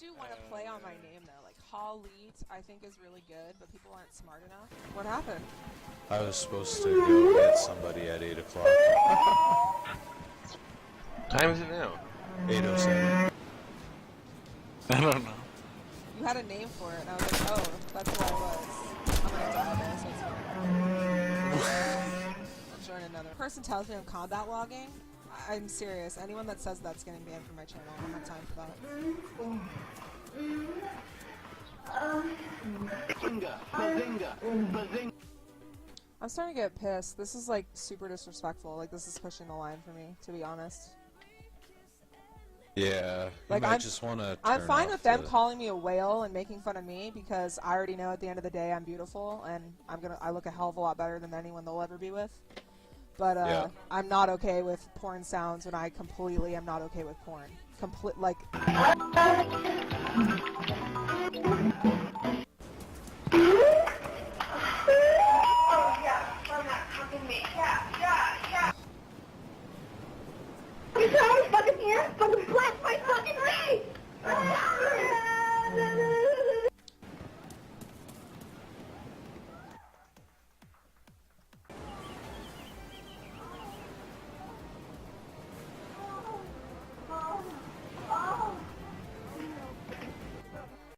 do want to play on my name though. Like Holleet, I think is really good, but people aren't smart enough. What happened? I was supposed to go get somebody at 8 o'clock. What time is it now? 8:07. I don't know. You had a name for it, and I was like, oh, that's who I was. I'm gonna dial this. So I'll join another. Person tells me I'm combat logging. I'm serious. Anyone that says that's getting banned from my channel. I don't have time for that. I'm starting to get pissed. This is like super disrespectful. Like this is pushing the line for me, to be honest. Yeah, like I just want to. I'm fine with them calling me a whale and making fun of me because I already know at the end of the day I'm beautiful and I look a hell of a lot better than anyone they'll ever be with. But yeah. I'm not okay with porn sounds when I completely am not okay with porn. Like. Yeah.